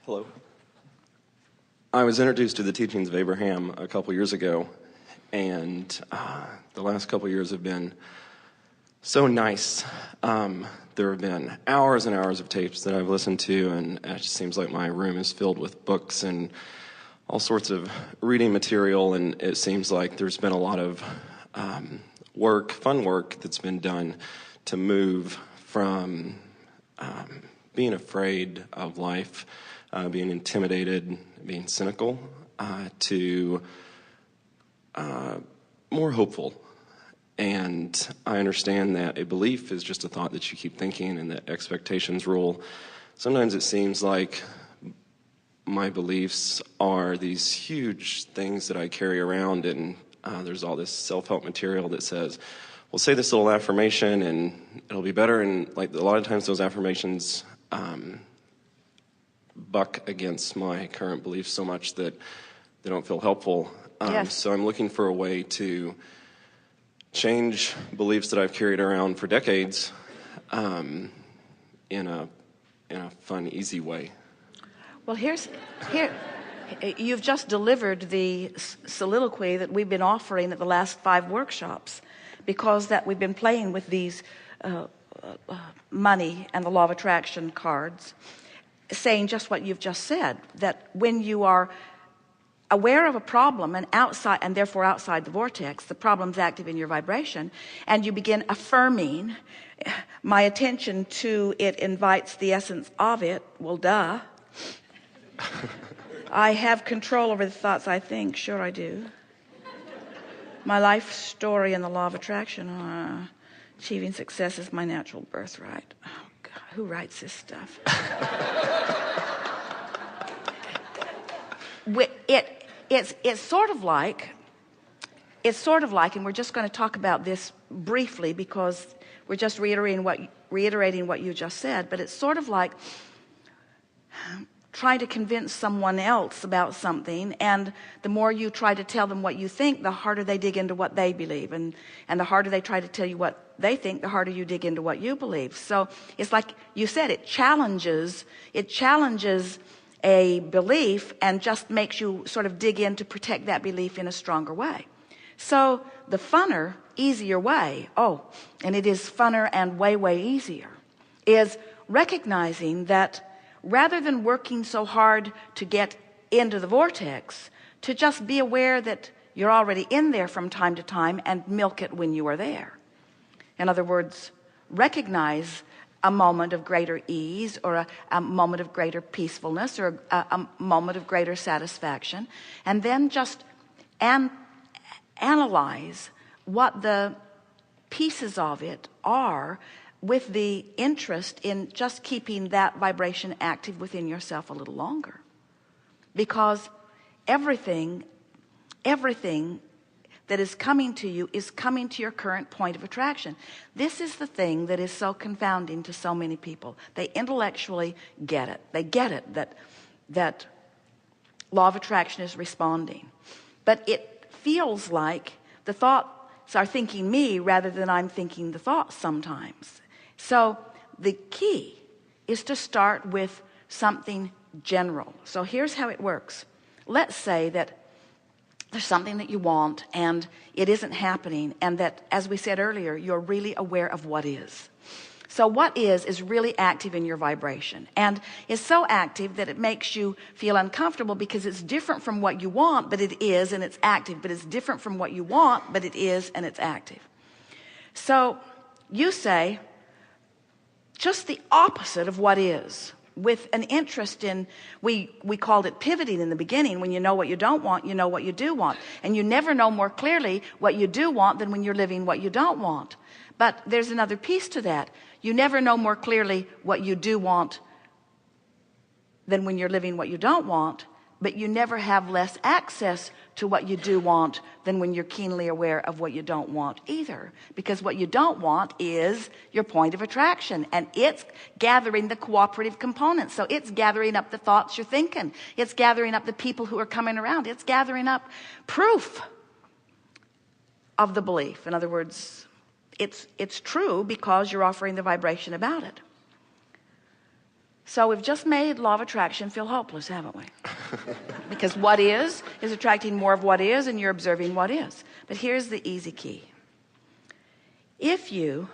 Hello. I was introduced to the teachings of Abraham a couple years ago, and the last couple years have been so nice. There have been hours and hours of tapes that I've listened to, and it just seems like my room is filled with books and all sorts of reading material, and it seems like there's been a lot of fun work that's been done to move from being afraid of life, being intimidated, being cynical, to more hopeful. And I understand that a belief is just a thought that you keep thinking and that expectations rule. Sometimes it seems like my beliefs are these huge things that I carry around, and there's all this self-help material that says, well, say this little affirmation and it'll be better. And like a lot of times those affirmations buck against my current beliefs so much that they don't feel helpful. Yes. So I'm looking for a way to change beliefs that I've carried around for decades in a fun, easy way. Well, here, you've just delivered the soliloquy that we've been offering at the last 5 workshops, because that we've been playing with these money and the law of attraction cards, saying just what you've just said, that when you are aware of a problem and outside, and therefore outside the vortex, the problem's active in your vibration, and you begin affirming, my attention to it invites the essence of it. Well, duh. I have control over the thoughts I think. Sure I do. My life story and the law of attraction. Achieving success is my natural birthright. Oh God, who writes this stuff? It's sort of like, and we're just going to talk about this briefly because we're just reiterating what you just said, but it's sort of like trying to convince someone else about something, and the more you try to tell them what you think, the harder they dig into what they believe, and the harder they try to tell you what they think, the harder you dig into what you believe. So it's like you said, it challenges a belief and just makes you sort of dig in to protect that belief in a stronger way. So the funner, easier way, and it is funner and way easier, is recognizing that rather than working so hard to get into the vortex, to just be aware that you're already in there from time to time and milk it when you are there. In other words, recognize a moment of greater ease, or a moment of greater peacefulness, or a moment of greater satisfaction, and then just analyze what the pieces of it are, with the interest in just keeping that vibration active within yourself a little longer. Because everything that is coming to you is coming to your current point of attraction. This is the thing that is so confounding to so many people. They intellectually get it. They get it that law of attraction is responding. But it feels like the thoughts are thinking me rather than I'm thinking the thoughts sometimes. So the key is to start with something general. So here's how it works. Let's say that there's something that you want and it isn't happening, and that, as we said earlier, you're really aware of what is. So what is really active in your vibration, and is so active that it makes you feel uncomfortable because it's different from what you want, but it is, and it's active. But it's different from what you want, but it is, and it's active. So you say just the opposite of what is, with an interest in, we called it pivoting in the beginning. When you know what you don't want, you know what you do want. And you never know more clearly what you do want than when you're living what you don't want. But there's another piece to that. You never know more clearly what you do want than when you're living what you don't want. But you never have less access to what you do want than when you're keenly aware of what you don't want either. Because what you don't want is your point of attraction, and it's gathering the cooperative components. So it's gathering up the thoughts you're thinking. It's gathering up the people who are coming around. It's gathering up proof of the belief. In other words, it's true because you're offering the vibration about it. So we've just made law of attraction feel hopeless, haven't we? Because what is attracting more of what is, and you're observing what is. But here's the easy key. If you,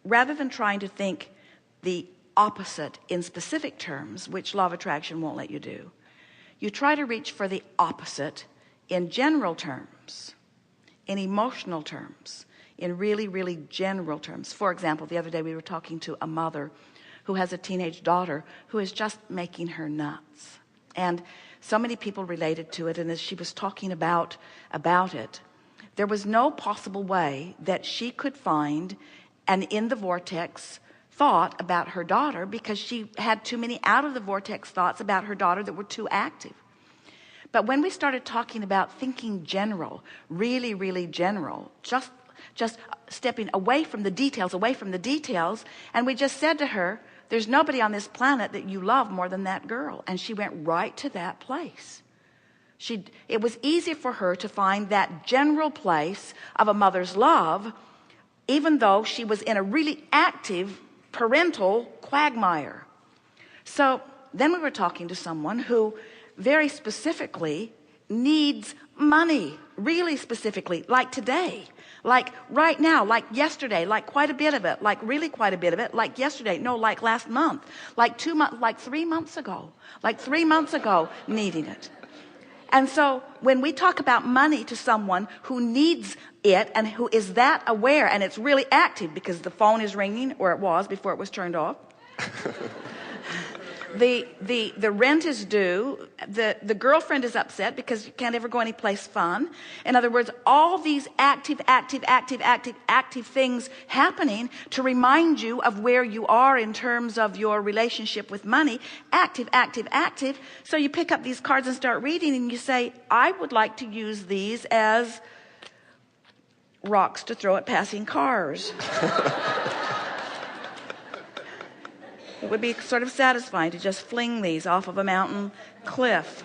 rather than trying to think the opposite in specific terms, which law of attraction won't let you do, you try to reach for the opposite in general terms, in emotional terms, in really, really general terms. For example, the other day we were talking to a mother who has a teenage daughter who is just making her nuts. And so many people related to it, and as she was talking about it, there was no possible way that she could find an in the vortex thought about her daughter, because she had too many out of the vortex thoughts about her daughter that were too active. But when we started talking about thinking general, really, really general, just stepping away from the details, and we just said to her, there's nobody on this planet that you love more than that girl. And she went right to that place. It was easy for her to find that general place of a mother's love, even though she was in a really active parental quagmire. So then we were talking to someone who very specifically needs money, really specifically, like today, like right now, like yesterday, like quite a bit of it, like really quite a bit of it, like yesterday, no, like last month, like 2 months, like 3 months ago, needing it. And so when we talk about money to someone who needs it and who is that aware, and it's really active because the phone is ringing, or it was before it was turned off, the rent is due, the girlfriend is upset because you can't ever go anyplace fun. In other words, all these active things happening to remind you of where you are in terms of your relationship with money. Active. So you pick up these cards and start reading, and you say, I would like to use these as rocks to throw at passing cars. It would be sort of satisfying to just fling these off of a mountain cliff.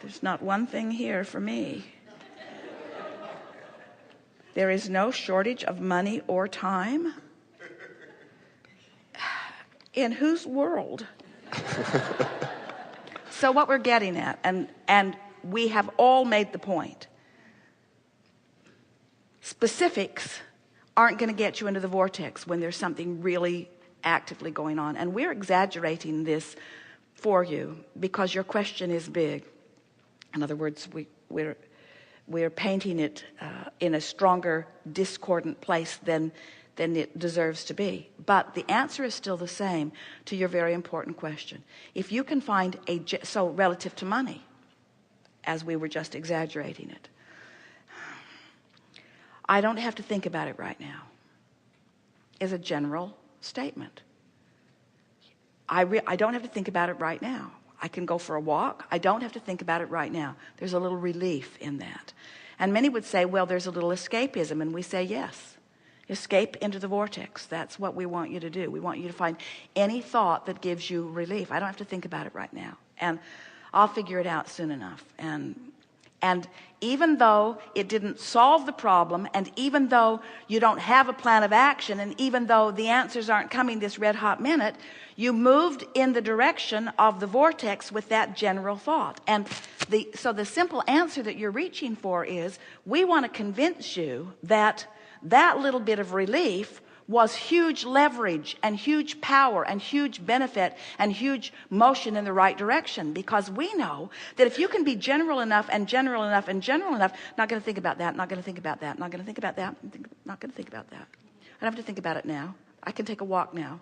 There's not one thing here for me. There is no shortage of money or time. In whose world? So what we're getting at, and we have all made the point, specifics aren't going to get you into the vortex when there's something really actively going on. And we're exaggerating this for you because your question is big. In other words, we're painting it in a stronger discordant place than it deserves to be. But the answer is still the same to your very important question. If you can find so relative to money, as we were just exaggerating it, I don't have to think about it right now, is a general statement. I don't have to think about it right now. I can go for a walk. I don't have to think about it right now. There's a little relief in that. And many would say, well, there's a little escapism. And we say, yes, escape into the vortex. That's what we want you to do. We want you to find any thought that gives you relief. I don't have to think about it right now. And I'll figure it out soon enough. And even though it didn't solve the problem, and even though you don't have a plan of action, and even though the answers aren't coming this red hot minute, you moved in the direction of the vortex with that general thought. And so the simple answer that you're reaching for is, we want to convince you that that little bit of relief was huge leverage and huge power and huge benefit and huge motion in the right direction, because we know that if you can be general enough and general enough and general enough, not going to think about that, not going to think about that, not going to think about that, not going to think about that. I don't have to think about it now. I can take a walk now.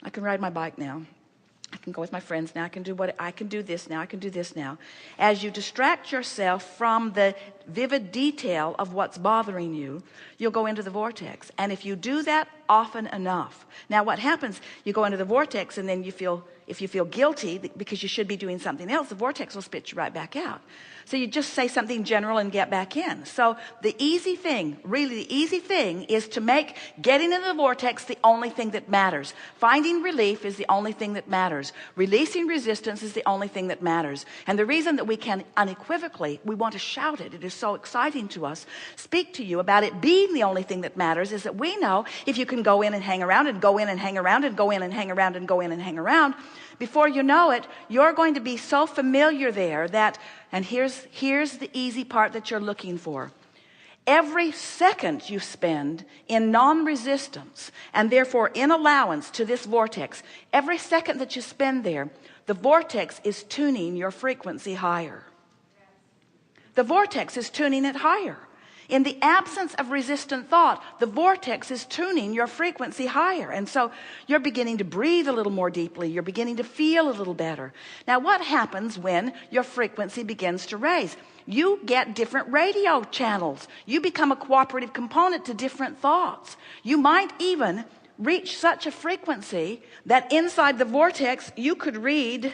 I can ride my bike now. I can go with my friends now. I can do this now. I can do this now. As you distract yourself from the vivid detail of what's bothering you, you'll go into the vortex. And if you do that often enough, now what happens, you go into the vortex, and then if you feel guilty because you should be doing something else, the vortex will spit you right back out. So you just say something general and get back in. So the easy thing, really the easy thing, is to make getting into the vortex the only thing that matters. Finding relief is the only thing that matters. Releasing resistance is the only thing that matters. And the reason that we can unequivocally, we want to shout it is so exciting to us, speak to you about it being the only thing that matters, is that we know if you can can go in and hang around and go in and hang around and go in and hang around and go in and hang around. Before you know it, you're going to be so familiar there that, and here's the easy part that you're looking for. Every second you spend in non-resistance and therefore in allowance to this vortex, every second that you spend there, the vortex is tuning your frequency higher. The vortex is tuning it higher. In the absence of resistant thought, the vortex is tuning your frequency higher. And so you're beginning to breathe a little more deeply. You're beginning to feel a little better. Now, what happens when your frequency begins to raise? You get different radio channels. You become a cooperative component to different thoughts. You might even reach such a frequency that inside the vortex you could read,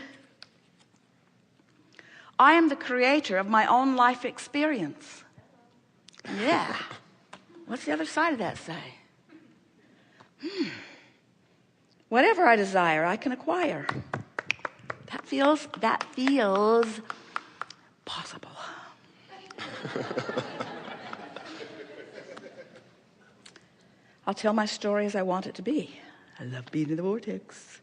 I am the creator of my own life experience. Yeah. What's the other side of that say? Whatever I desire, I can acquire. That feels possible. I'll tell my story as I want it to be. I love being in the vortex.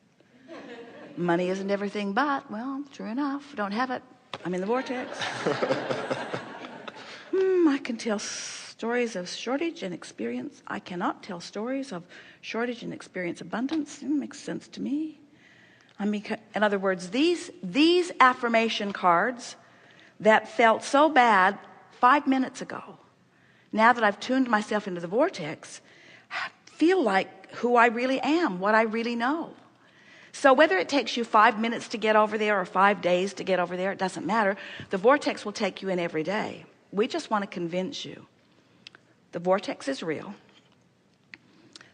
Money isn't everything, but, well, true enough, don't have it. I'm in the vortex. I can tell stories of shortage and experience. I cannot tell stories of shortage and experience abundance. It makes sense to me. I mean, in other words, these affirmation cards that felt so bad 5 minutes ago, now that I've tuned myself into the vortex, feel like who I really am, what I really know. So whether it takes you 5 minutes to get over there or 5 days to get over there, it doesn't matter. The vortex will take you in every day. We just want to convince you. The vortex is real.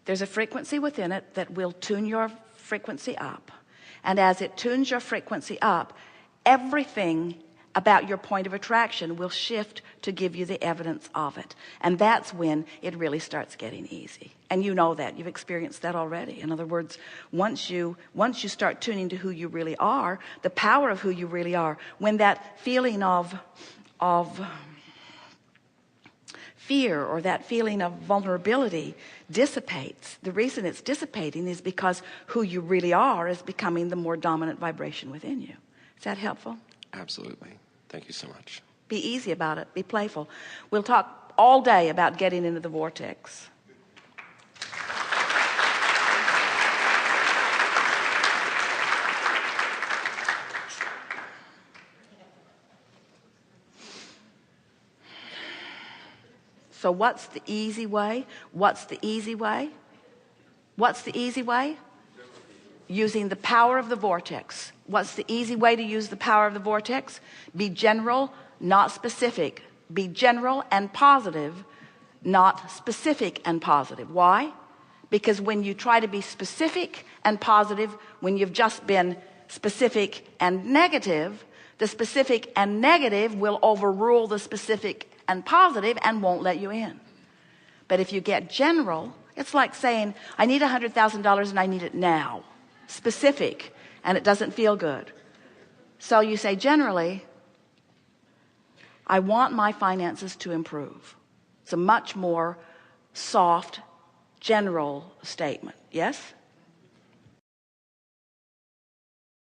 There's a frequency within it that will tune your frequency up. And as it tunes your frequency up, everything about your point of attraction will shift to give you the evidence of it. And that's when it really starts getting easy. And you know that. You've experienced that already. In other words, once you start tuning to who you really are, the power of who you really are, when that feeling of fear or that feeling of vulnerability dissipates, the reason it's dissipating is because who you really are is becoming the more dominant vibration within you. Is that helpful? Absolutely. Thank you so much. Be easy about it. Be playful. We'll talk all day about getting into the vortex. So what's the easy way? What's the easy way? What's the easy way? Using the power of the vortex. What's the easy way to use the power of the vortex? Be general, not specific. Be general and positive, not specific and positive. Why? Because when you try to be specific and positive, when you've just been specific and negative, the specific and negative will overrule the specific and positive and won't let you in. But if you get general, it's like saying, I need $100,000 and I need it now. Specific, and it doesn't feel good. So you say generally, I want my finances to improve. It's a much more soft, general statement. Yes?